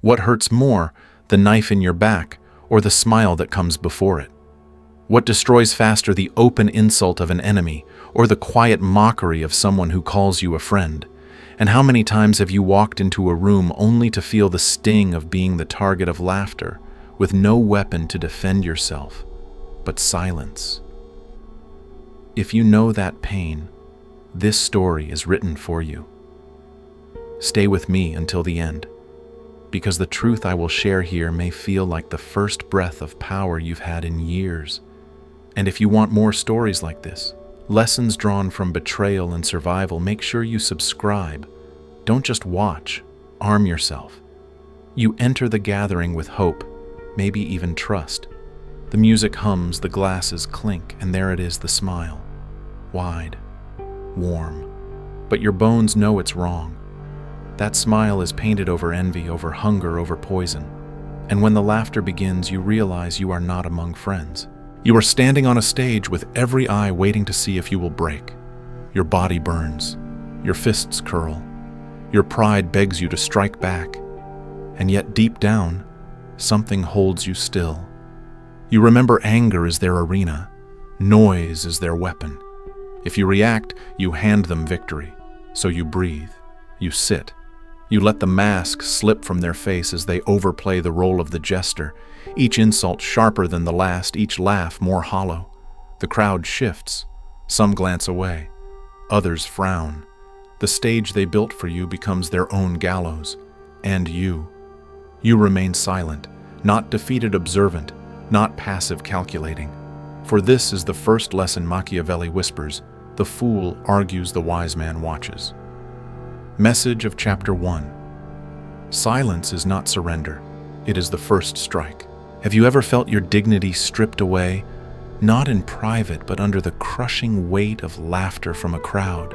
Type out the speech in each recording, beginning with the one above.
What hurts more, the knife in your back or the smile that comes before it? What destroys faster, the open insult of an enemy or the quiet mockery of someone who calls you a friend? And how many times have you walked into a room only to feel the sting of being the target of laughter, with no weapon to defend yourself, but silence? If you know that pain, this story is written for you. Stay with me until the end, because the truth I will share here may feel like the first breath of power you've had in years. And if you want more stories like this, lessons drawn from betrayal and survival, make sure you subscribe. Don't just watch, arm yourself. You enter the gathering with hope, maybe even trust. The music hums, the glasses clink, and there it is, the smile. Wide, warm, but your bones know it's wrong. That smile is painted over envy, over hunger, over poison. And when the laughter begins, you realize you are not among friends. You are standing on a stage with every eye waiting to see if you will break. Your body burns. Your fists curl. Your pride begs you to strike back. And yet deep down, something holds you still. You remember anger is their arena. Noise is their weapon. If you react, you hand them victory. So you breathe. You sit. You let the mask slip from their face as they overplay the role of the jester, each insult sharper than the last, each laugh more hollow. The crowd shifts. Some glance away. Others frown. The stage they built for you becomes their own gallows. And you remain silent, not defeated observant, not passive calculating. For this is the first lesson Machiavelli whispers: the fool argues, the wise man watches. Message of Chapter 1. Silence is not surrender. It is the first strike. Have you ever felt your dignity stripped away, not in private, but under the crushing weight of laughter from a crowd?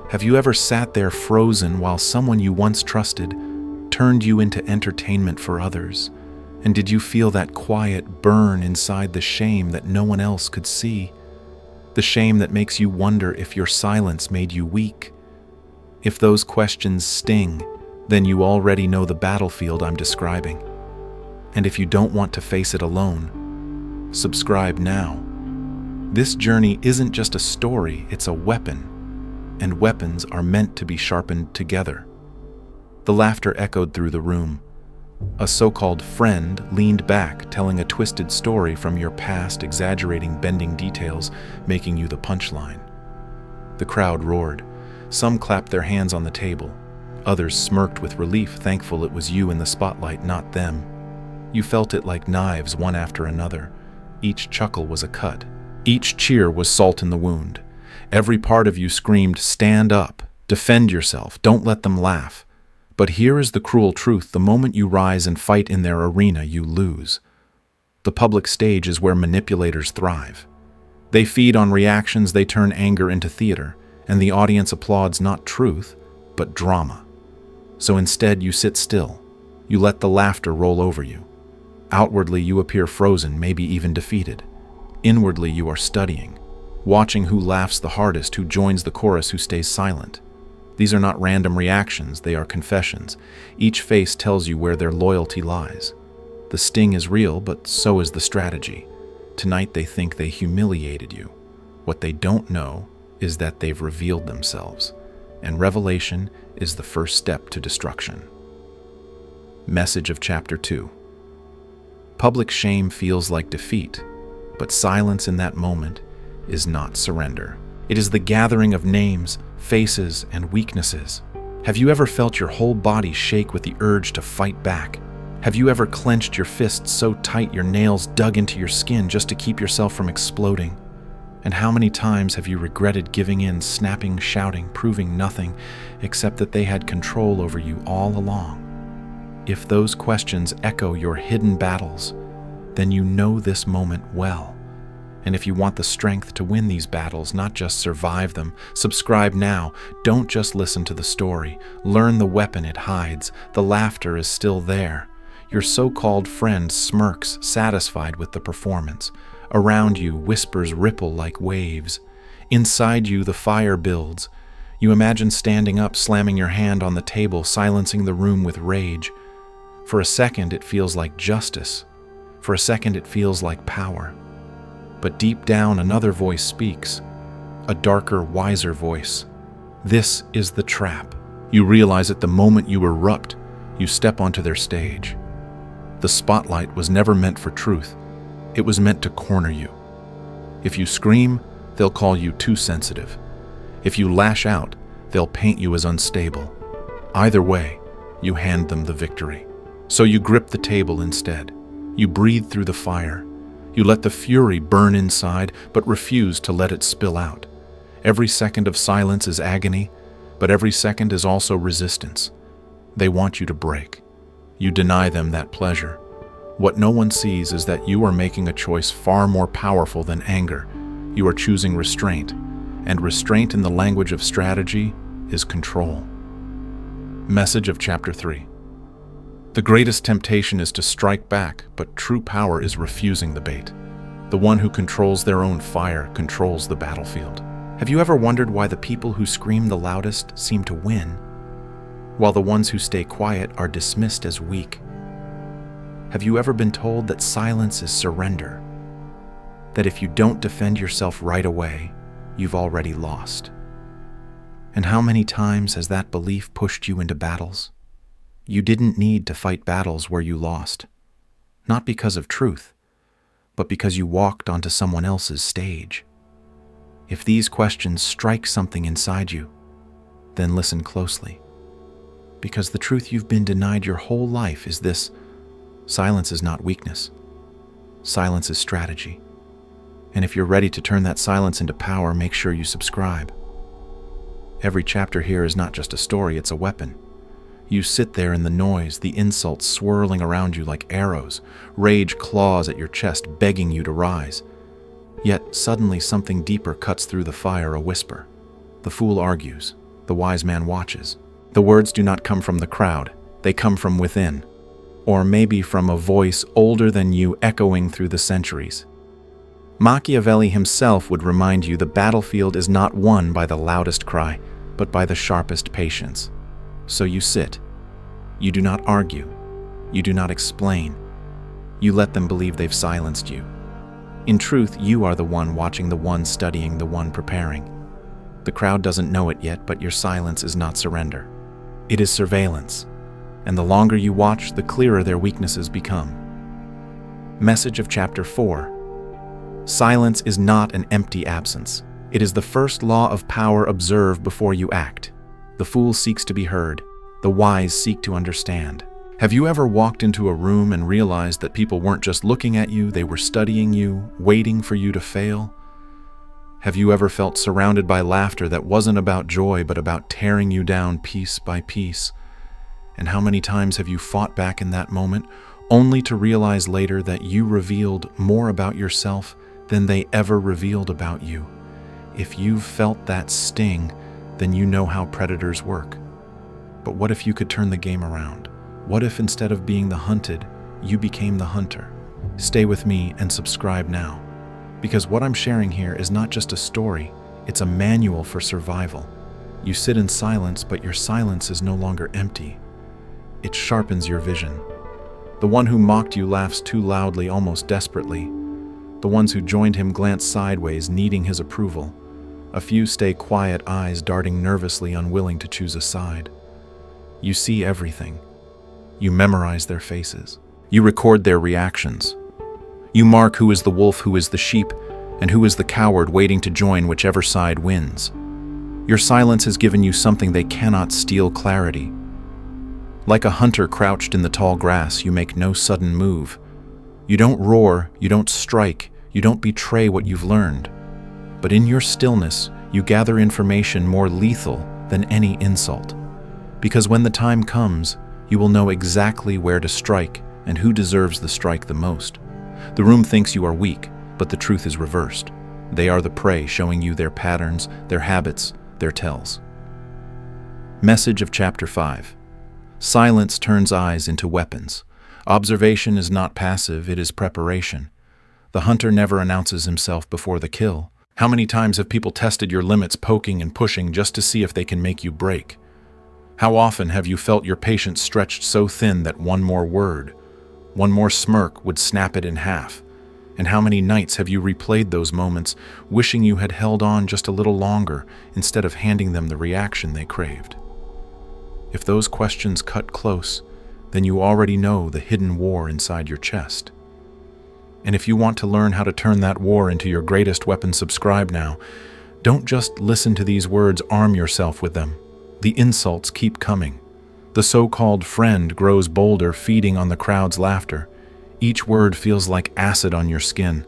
Have you ever sat there frozen while someone you once trusted turned you into entertainment for others? And did you feel that quiet burn inside, the shame that no one else could see? The shame that makes you wonder if your silence made you weak? If those questions sting, then you already know the battlefield I'm describing. And if you don't want to face it alone, subscribe now. This journey isn't just a story, it's a weapon. And weapons are meant to be sharpened together. The laughter echoed through the room. A so-called friend leaned back, telling a twisted story from your past, exaggerating, bending details, making you the punchline. The crowd roared. Some clapped their hands on the table. Others smirked with relief, thankful it was you in the spotlight, not them. You felt it like knives, one after another. Each chuckle was a cut. Each cheer was salt in the wound. Every part of you screamed, "Stand up, defend yourself, don't let them laugh." But here is the cruel truth: the moment you rise and fight in their arena, you lose. The public stage is where manipulators thrive. They feed on reactions, they turn anger into theater, and the audience applauds not truth, but drama. So instead, you sit still. You let the laughter roll over you. Outwardly, you appear frozen, maybe even defeated. Inwardly, you are studying, watching who laughs the hardest, who joins the chorus, who stays silent. These are not random reactions, they are confessions. Each face tells you where their loyalty lies. The sting is real, but so is the strategy. Tonight they think they humiliated you. What they don't know is that they've revealed themselves, and revelation is the first step to destruction. Message of Chapter 2. Public shame feels like defeat, but silence in that moment is not surrender. It is the gathering of names, faces, and weaknesses. Have you ever felt your whole body shake with the urge to fight back? Have you ever clenched your fists so tight your nails dug into your skin just to keep yourself from exploding? And how many times have you regretted giving in, snapping, shouting, proving nothing, except that they had control over you all along? If those questions echo your hidden battles, then you know this moment well. And if you want the strength to win these battles, not just survive them, subscribe now. Don't just listen to the story. Learn the weapon it hides. The laughter is still there. Your so-called friend smirks, satisfied with the performance. Around you, whispers ripple like waves. Inside you, the fire builds. You imagine standing up, slamming your hand on the table, silencing the room with rage. For a second, it feels like justice. For a second, it feels like power. But deep down, another voice speaks, a darker, wiser voice. This is the trap. You realize it the moment you erupt, you step onto their stage. The spotlight was never meant for truth. It was meant to corner you. If you scream, they'll call you too sensitive. If you lash out, they'll paint you as unstable. Either way, you hand them the victory. So you grip the table instead. You breathe through the fire. You let the fury burn inside, but refuse to let it spill out. Every second of silence is agony, but every second is also resistance. They want you to break. You deny them that pleasure. What no one sees is that you are making a choice far more powerful than anger. You are choosing restraint, and restraint in the language of strategy is control. Message of Chapter 3. The greatest temptation is to strike back, but true power is refusing the bait. The one who controls their own fire controls the battlefield. Have you ever wondered why the people who scream the loudest seem to win, while the ones who stay quiet are dismissed as weak? Have you ever been told that silence is surrender? That if you don't defend yourself right away, you've already lost? And how many times has that belief pushed you into battles? You didn't need to fight battles where you lost, not because of truth, but because you walked onto someone else's stage. If these questions strike something inside you, then listen closely. Because the truth you've been denied your whole life is this: silence is not weakness. Silence is strategy. And if you're ready to turn that silence into power, make sure you subscribe. Every chapter here is not just a story, it's a weapon. You sit there in the noise, the insults swirling around you like arrows, rage claws at your chest begging you to rise. Yet suddenly something deeper cuts through the fire, a whisper. The fool argues, the wise man watches. The words do not come from the crowd, they come from within. Or maybe from a voice older than you echoing through the centuries. Machiavelli himself would remind you the battlefield is not won by the loudest cry, but by the sharpest patience. So you sit. You do not argue. You do not explain. You let them believe they've silenced you. In truth, you are the one watching, the one studying, the one preparing. The crowd doesn't know it yet, but your silence is not surrender. It is surveillance. And the longer you watch, the clearer their weaknesses become. Message of Chapter 4. Silence is not an empty absence. It is the first law of power. Observe before you act. The fool seeks to be heard. The wise seek to understand. Have you ever walked into a room and realized that people weren't just looking at you, they were studying you, waiting for you to fail? Have you ever felt surrounded by laughter that wasn't about joy, but about tearing you down piece by piece? And how many times have you fought back in that moment, only to realize later that you revealed more about yourself than they ever revealed about you? If you've felt that sting, then you know how predators work. But what if you could turn the game around? What if instead of being the hunted, you became the hunter? Stay with me and subscribe now. Because what I'm sharing here is not just a story, it's a manual for survival. You sit in silence, but your silence is no longer empty. It sharpens your vision. The one who mocked you laughs too loudly, almost desperately. The ones who joined him glance sideways, needing his approval. A few stay quiet, eyes darting nervously, unwilling to choose a side. You see everything. You memorize their faces. You record their reactions. You mark who is the wolf, who is the sheep, and who is the coward waiting to join whichever side wins. Your silence has given you something they cannot steal: clarity. Like a hunter crouched in the tall grass, you make no sudden move. You don't roar, you don't strike, you don't betray what you've learned. But in your stillness, you gather information more lethal than any insult. Because when the time comes, you will know exactly where to strike and who deserves the strike the most. The room thinks you are weak, but the truth is reversed. They are the prey, showing you their patterns, their habits, their tells. Message of Chapter 5. Silence turns eyes into weapons. Observation is not passive, it is preparation. The hunter never announces himself before the kill. How many times have people tested your limits, poking and pushing just to see if they can make you break? How often have you felt your patience stretched so thin that one more word, one more smirk would snap it in half? And how many nights have you replayed those moments, wishing you had held on just a little longer instead of handing them the reaction they craved? If those questions cut close, then you already know the hidden war inside your chest. And if you want to learn how to turn that war into your greatest weapon, subscribe now. Don't just listen to these words, arm yourself with them. The insults keep coming. The so-called friend grows bolder, feeding on the crowd's laughter. Each word feels like acid on your skin.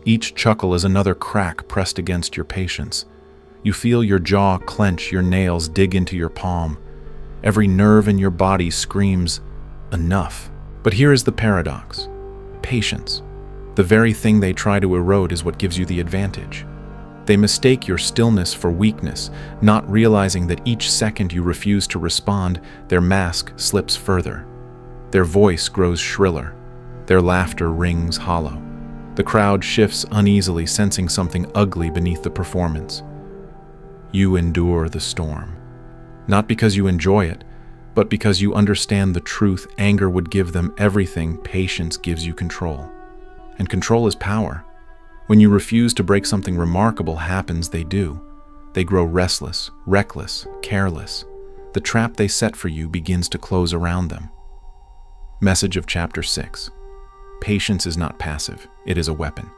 Each chuckle is another crack pressed against your patience. You feel your jaw clench, your nails dig into your palm. Every nerve in your body screams, enough. But here is the paradox. Patience, the very thing they try to erode, is what gives you the advantage. They mistake your stillness for weakness, not realizing that each second you refuse to respond, their mask slips further. Their voice grows shriller. Their laughter rings hollow. The crowd shifts uneasily, sensing something ugly beneath the performance. You endure the storm. Not because you enjoy it, but because you understand the truth. Anger would give them everything. Patience gives you control. And control is power. When you refuse to break, something remarkable happens. They do. They grow restless, reckless, careless. The trap they set for you begins to close around them. Message of Chapter 6. Patience is not passive, it is a weapon.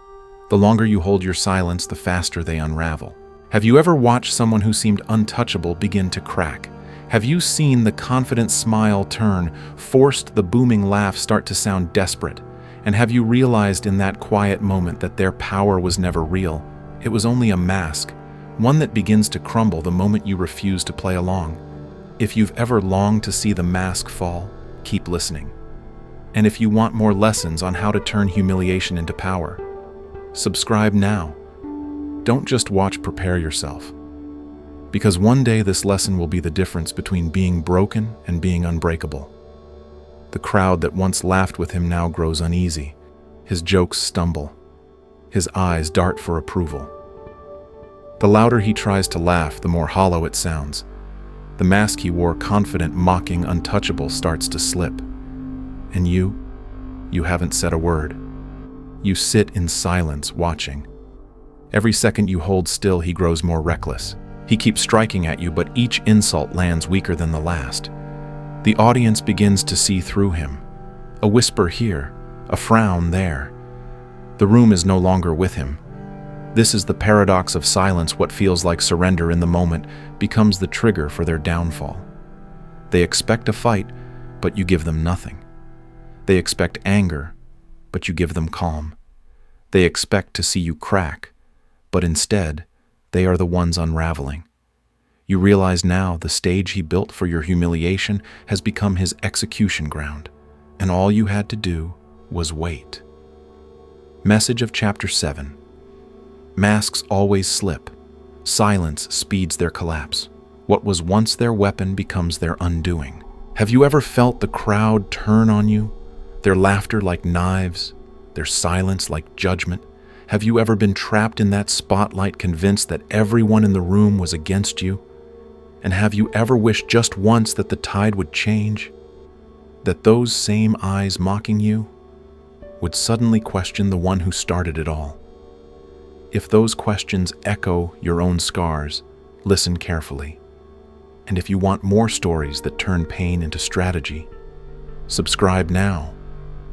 The longer you hold your silence, the faster they unravel. Have you ever watched someone who seemed untouchable begin to crack? Have you seen the confident smile turn, forced the booming laugh start to sound desperate? And have you realized in that quiet moment that their power was never real? It was only a mask, one that begins to crumble the moment you refuse to play along. If you've ever longed to see the mask fall, keep listening. And if you want more lessons on how to turn humiliation into power, subscribe now. Don't just watch, prepare yourself. Because one day this lesson will be the difference between being broken and being unbreakable. The crowd that once laughed with him now grows uneasy. His jokes stumble. His eyes dart for approval. The louder he tries to laugh, the more hollow it sounds. The mask he wore, confident, mocking, untouchable, starts to slip. And you haven't said a word. You sit in silence, watching. Every second you hold still, he grows more reckless. He keeps striking at you, but each insult lands weaker than the last. The audience begins to see through him. A whisper here, a frown there. The room is no longer with him. This is the paradox of silence. What feels like surrender in the moment becomes the trigger for their downfall. They expect a fight, but you give them nothing. They expect anger, but you give them calm. They expect to see you crack, but instead, they are the ones unraveling. You realize now the stage he built for your humiliation has become his execution ground, and all you had to do was wait. Message of Chapter 7. Masks always slip. Silence speeds their collapse. What was once their weapon becomes their undoing. Have you ever felt the crowd turn on you? Their laughter like knives, their silence like judgment? Have you ever been trapped in that spotlight, convinced that everyone in the room was against you? And have you ever wished just once that the tide would change? That those same eyes mocking you would suddenly question the one who started it all? If those questions echo your own scars, listen carefully. And if you want more stories that turn pain into strategy, subscribe now.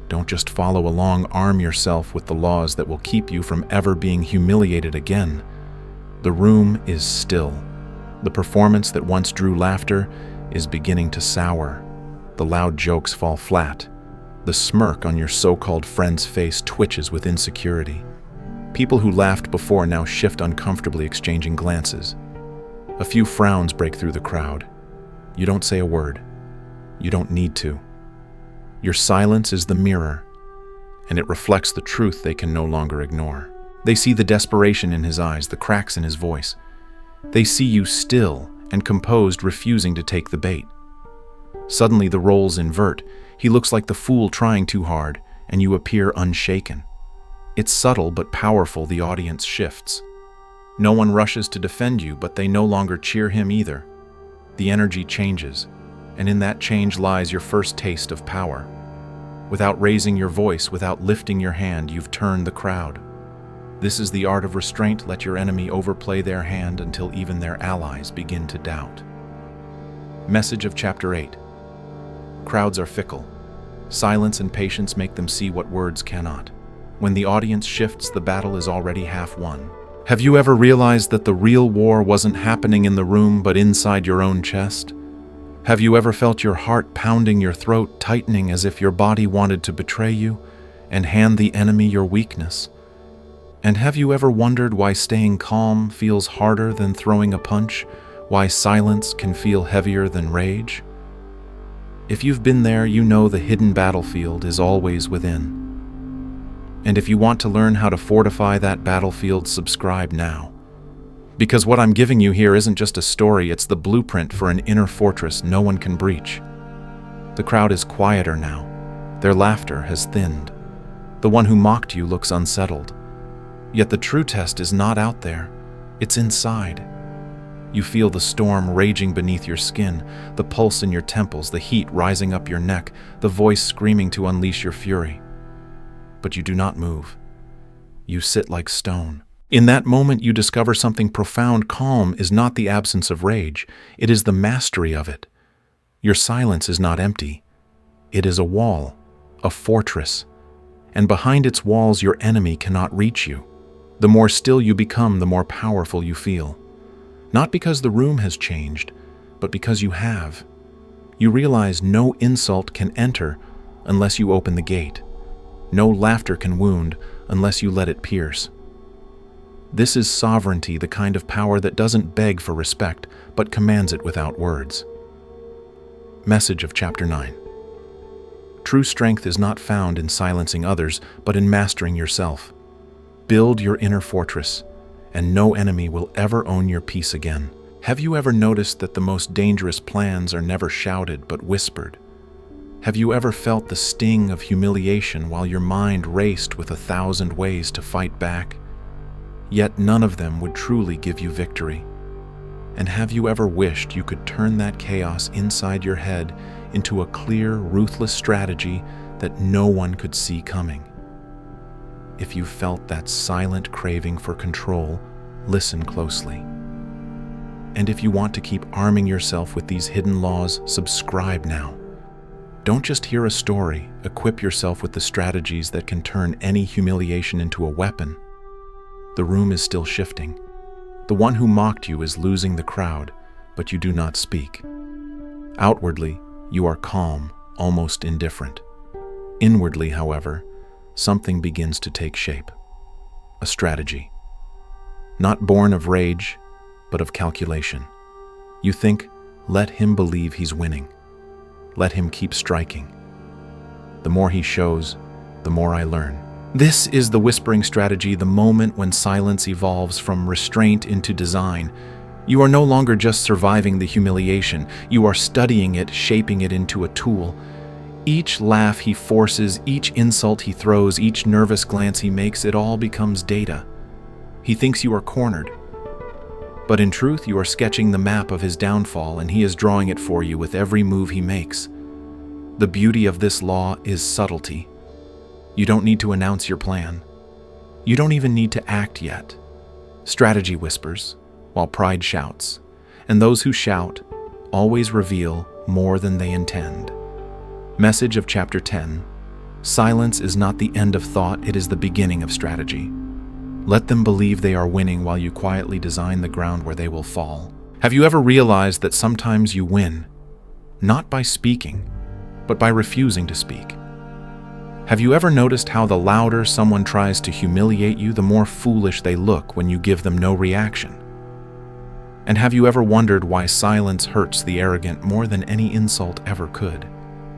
Don't just follow along, arm yourself with the laws that will keep you from ever being humiliated again. The room is still. The performance that once drew laughter is beginning to sour. The loud jokes fall flat. The smirk on your so-called friend's face twitches with insecurity. People who laughed before now shift uncomfortably, exchanging glances. A few frowns break through the crowd. You don't say a word. You don't need to. Your silence is the mirror, and it reflects the truth they can no longer ignore. They see the desperation in his eyes, the cracks in his voice. They see you still and composed, refusing to take the bait. Suddenly the roles invert. He looks like the fool trying too hard, and you appear unshaken. It's subtle but powerful. The audience shifts. No one rushes to defend you, but they no longer cheer him either. The energy changes. and in that change lies your first taste of power. Without raising your voice, without lifting your hand, you've turned the crowd. This is the art of restraint. Let your enemy overplay their hand until even their allies begin to doubt. Message of Chapter 8. Crowds are fickle. Silence and patience make them see what words cannot. When the audience shifts, the battle is already half won. Have you ever realized that the real war wasn't happening in the room but inside your own chest? Have you ever felt your heart pounding, your throat tightening as if your body wanted to betray you and hand the enemy your weakness? And have you ever wondered why staying calm feels harder than throwing a punch? Why silence can feel heavier than rage? If you've been there, you know the hidden battlefield is always within. And if you want to learn how to fortify that battlefield, subscribe now. Because what I'm giving you here isn't just a story, it's the blueprint for an inner fortress no one can breach. The crowd is quieter now. Their laughter has thinned. The one who mocked you looks unsettled. Yet the true test is not out there, it's inside. You feel the storm raging beneath your skin, the pulse in your temples, the heat rising up your neck, the voice screaming to unleash your fury. But you do not move. You sit like stone. In that moment, you discover something profound. Calm is not the absence of rage, it is the mastery of it. Your silence is not empty. It is a wall, a fortress. And behind its walls, your enemy cannot reach you. The more still you become, the more powerful you feel. Not because the room has changed, but because you have. You realize no insult can enter unless you open the gate. No laughter can wound unless you let it pierce. This is sovereignty, the kind of power that doesn't beg for respect, but commands it without words. Message of Chapter 9. True strength is not found in silencing others, but in mastering yourself. Build your inner fortress, and no enemy will ever own your peace again. Have you ever noticed that the most dangerous plans are never shouted but whispered? Have you ever felt the sting of humiliation while your mind raced with 1,000 ways to fight back? Yet none of them would truly give you victory. And have you ever wished you could turn that chaos inside your head into a clear, ruthless strategy that no one could see coming? If you felt that silent craving for control, listen closely. And if you want to keep arming yourself with these hidden laws, subscribe now. Don't just hear a story, equip yourself with the strategies that can turn any humiliation into a weapon. The room is still shifting. The one who mocked you is losing the crowd, but you do not speak. Outwardly, you are calm, almost indifferent. Inwardly, however, something begins to take shape. A strategy. Not born of rage, but of calculation. You think, let him believe he's winning. Let him keep striking. The more he shows, the more I learn. This is the whispering strategy, the moment when silence evolves from restraint into design. You are no longer just surviving the humiliation. You are studying it, shaping it into a tool. Each laugh he forces, each insult he throws, each nervous glance he makes, it all becomes data. He thinks you are cornered. But in truth, you are sketching the map of his downfall, and he is drawing it for you with every move he makes. The beauty of this law is subtlety. You don't need to announce your plan. You don't even need to act yet. Strategy whispers, while pride shouts, and those who shout always reveal more than they intend. Message of Chapter 10. Silence is not the end of thought, it is the beginning of strategy. Let them believe they are winning while you quietly design the ground where they will fall. Have you ever realized that sometimes you win, not by speaking, but by refusing to speak? Have you ever noticed how the louder someone tries to humiliate you, the more foolish they look when you give them no reaction? And have you ever wondered why silence hurts the arrogant more than any insult ever could?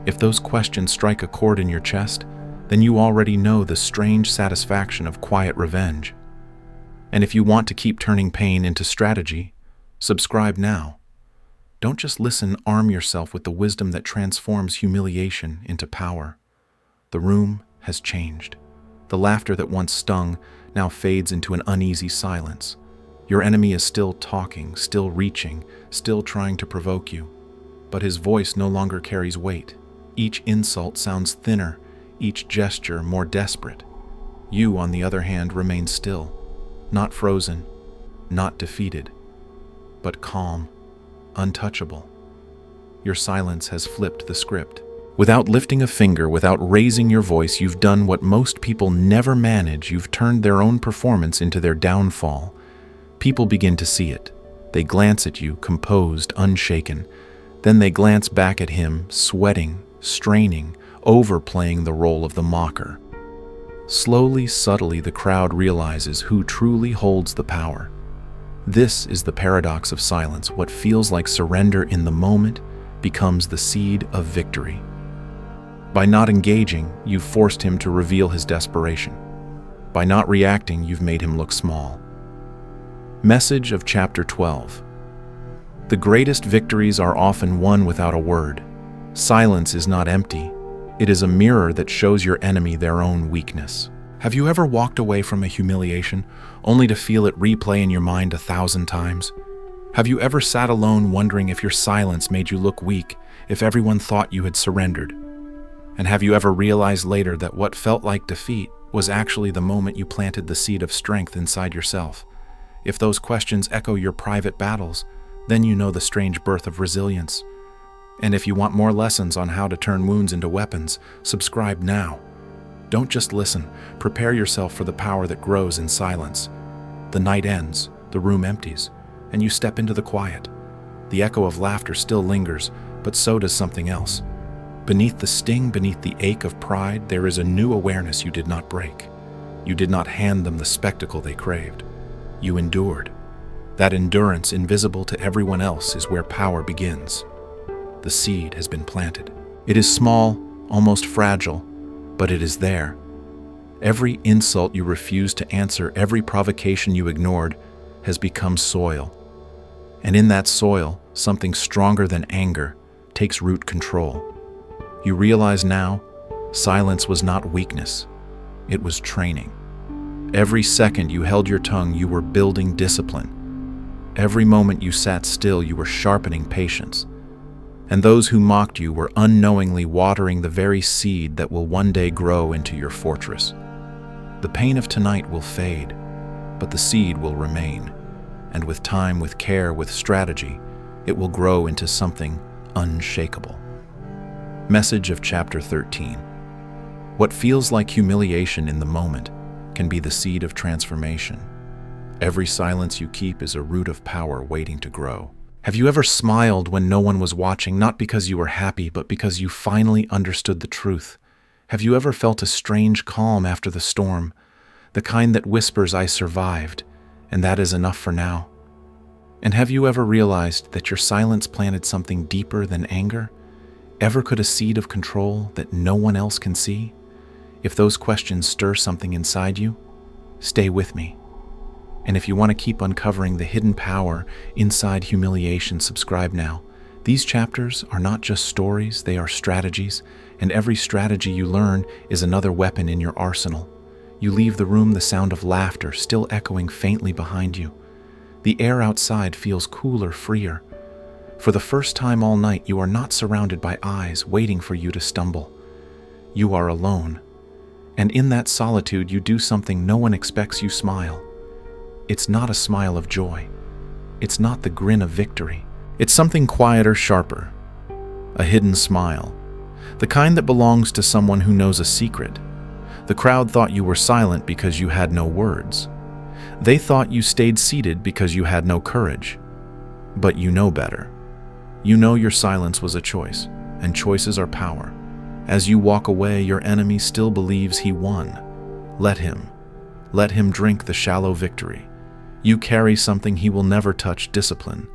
If those questions strike a chord in your chest, then you already know the strange satisfaction of quiet revenge. And if you want to keep turning pain into strategy, subscribe now. Don't just listen, arm yourself with the wisdom that transforms humiliation into power. The room has changed. The laughter that once stung now fades into an uneasy silence. Your enemy is still talking, still reaching, still trying to provoke you. but his voice no longer carries weight. Each insult sounds thinner, each gesture more desperate. You, on the other hand, remain still, not frozen, not defeated, but calm, untouchable. Your silence has flipped the script. Without lifting a finger, without raising your voice, you've done what most people never manage. You've turned their own performance into their downfall. People begin to see it. They glance at you, composed, unshaken. Then they glance back at him, sweating, straining, overplaying the role of the mocker. Slowly, subtly, the crowd realizes who truly holds the power. This is the paradox of silence. What feels like surrender in the moment becomes the seed of victory. By not engaging, you've forced him to reveal his desperation. By not reacting, you've made him look small. Message of Chapter 12. The greatest victories are often won without a word. Silence is not empty. It is a mirror that shows your enemy their own weakness. Have you ever walked away from a humiliation only to feel it replay in your mind 1,000 times? Have you ever sat alone wondering if your silence made you look weak, if everyone thought you had surrendered? And have you ever realized later that what felt like defeat was actually the moment you planted the seed of strength inside yourself? If those questions echo your private battles, then you know the strange birth of resilience. And if you want more lessons on how to turn wounds into weapons, subscribe now. Don't just listen, prepare yourself for the power that grows in silence. The night ends, the room empties, and you step into the quiet. The echo of laughter still lingers, but so does something else. Beneath the sting, beneath the ache of pride, there is a new awareness you did not break. You did not hand them the spectacle they craved. You endured. That endurance, invisible to everyone else, is where power begins. The seed has been planted. It is small, almost fragile, but it is there. Every insult you refused to answer, every provocation you ignored, has become soil. And in that soil, something stronger than anger takes root control. You realize now, silence was not weakness. It was training. Every second you held your tongue, you were building discipline. Every moment you sat still, you were sharpening patience. And those who mocked you were unknowingly watering the very seed that will one day grow into your fortress. The pain of tonight will fade, but the seed will remain. And with time, with care, with strategy, it will grow into something unshakable. Message of Chapter 13. What feels like humiliation in the moment can be the seed of transformation. Every silence you keep is a root of power waiting to grow. Have you ever smiled when no one was watching, not because you were happy, but because you finally understood the truth? Have you ever felt a strange calm after the storm, the kind that whispers, "I survived, and that is enough for now"? And have you ever realized that your silence planted something deeper than anger? Ever could a seed of control that no one else can see? If those questions stir something inside you, stay with me. And if you want to keep uncovering the hidden power inside humiliation, subscribe now. These chapters are not just stories, they are strategies, and every strategy you learn is another weapon in your arsenal. You leave the room, the sound of laughter still echoing faintly behind you. The air outside feels cooler, freer. For the first time all night, you are not surrounded by eyes waiting for you to stumble. You are alone. And in that solitude, you do something no one expects. You smile. It's not a smile of joy. It's not the grin of victory. It's something quieter, sharper. A hidden smile. The kind that belongs to someone who knows a secret. The crowd thought you were silent because you had no words. They thought you stayed seated because you had no courage. But you know better. You know your silence was a choice, and choices are power. As you walk away, your enemy still believes he won. Let him. Let him drink the shallow victory. You carry something he will never touch: discipline.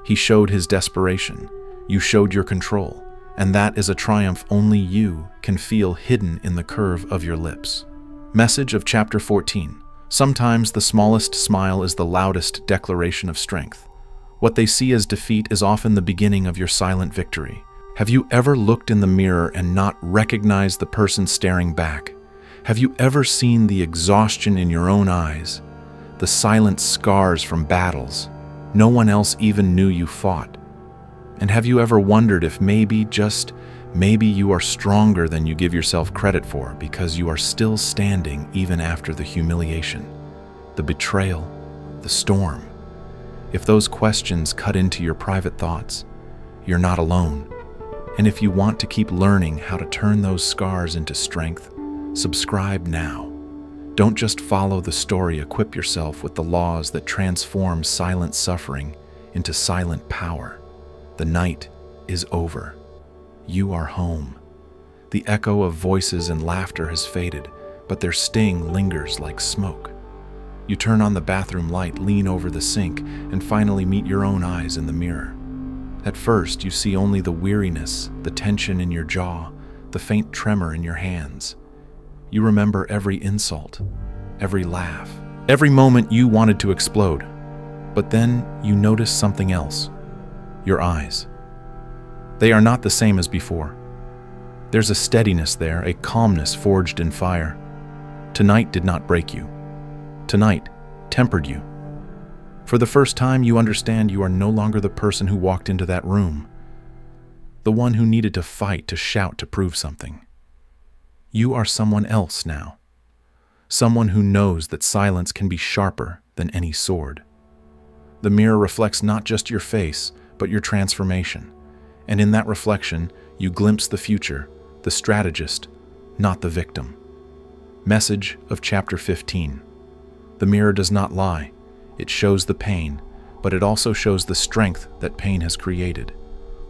He showed his desperation. You showed your control. And that is a triumph only you can feel hidden in the curve of your lips. Message of Chapter 14. Sometimes the smallest smile is the loudest declaration of strength. What they see as defeat is often the beginning of your silent victory. Have you ever looked in the mirror and not recognized the person staring back? Have you ever seen the exhaustion in your own eyes? The silent scars from battles no one else even knew you fought? And have you ever wondered if maybe, just maybe, you are stronger than you give yourself credit for because you are still standing even after the humiliation, the betrayal, the storm? If those questions cut into your private thoughts, you're not alone. And if you want to keep learning how to turn those scars into strength, subscribe now. Don't just follow the story, equip yourself with the laws that transform silent suffering into silent power. The night is over. You are home. The echo of voices and laughter has faded, but their sting lingers like smoke. You turn on the bathroom light, lean over the sink, and finally meet your own eyes in the mirror. At first, you see only the weariness, the tension in your jaw, the faint tremor in your hands. You remember every insult, every laugh, every moment you wanted to explode. But then you notice something else. Your eyes. They are not the same as before. There's a steadiness there, a calmness forged in fire. Tonight did not break you. Tonight tempered you. For the first time, you understand you are no longer the person who walked into that room, the one who needed to fight, to shout, to prove something. You are someone else now. Someone who knows that silence can be sharper than any sword. The mirror reflects not just your face, but your transformation. And in that reflection, you glimpse the future, the strategist, not the victim. Message of chapter 15. The mirror does not lie. It shows the pain, but it also shows the strength that pain has created.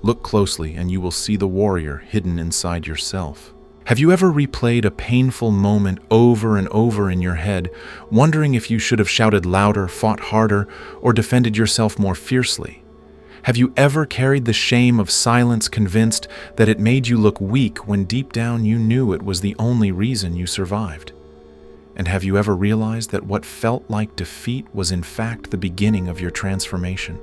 Look closely and you will see the warrior hidden inside yourself. Have you ever replayed a painful moment over and over in your head, wondering if you should have shouted louder, fought harder, or defended yourself more fiercely? Have you ever carried the shame of silence, convinced that it made you look weak when deep down you knew it was the only reason you survived? And have you ever realized that what felt like defeat was in fact the beginning of your transformation?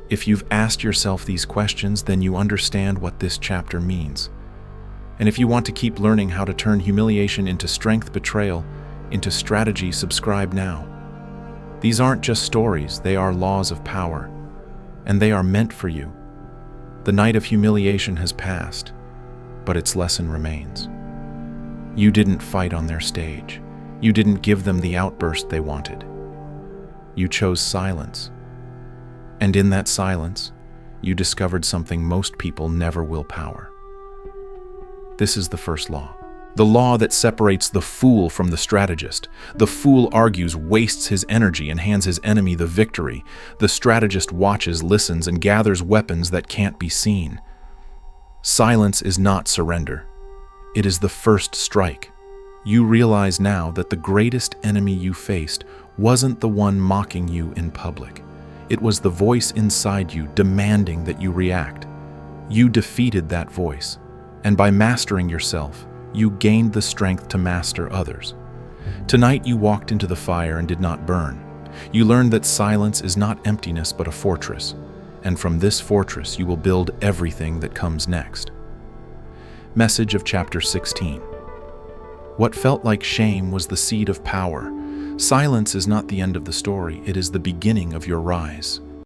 If you've asked yourself these questions, then you understand what this chapter means. And if you want to keep learning how to turn humiliation into strength, betrayal into strategy, subscribe now. These aren't just stories, they are laws of power, and they are meant for you. The night of humiliation has passed, but its lesson remains. You didn't fight on their stage. You didn't give them the outburst they wanted. You chose silence. And in that silence, you discovered something most people never will power. This is the first law. The law that separates the fool from the strategist. The fool argues, wastes his energy, and hands his enemy the victory. The strategist watches, listens, and gathers weapons that can't be seen. Silence is not surrender. It is the first strike. You realize now that the greatest enemy you faced wasn't the one mocking you in public. It was the voice inside you demanding that you react. You defeated that voice, and by mastering yourself, you gained the strength to master others. Tonight you walked into the fire and did not burn. You learned that silence is not emptiness but a fortress, and from this fortress you will build everything that comes next. Message of chapter 16. What felt like shame was the seed of power. Silence is not the end of the story, it is the beginning of your rise.